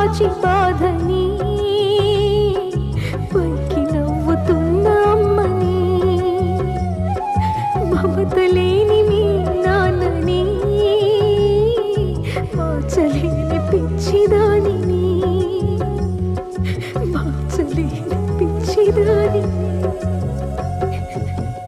దాచి బాధని పైకి నవ్వుతున్న అమ్మని మమత లేని మీ నాన్నని మార్చలేని పిచ్చిదాన్ని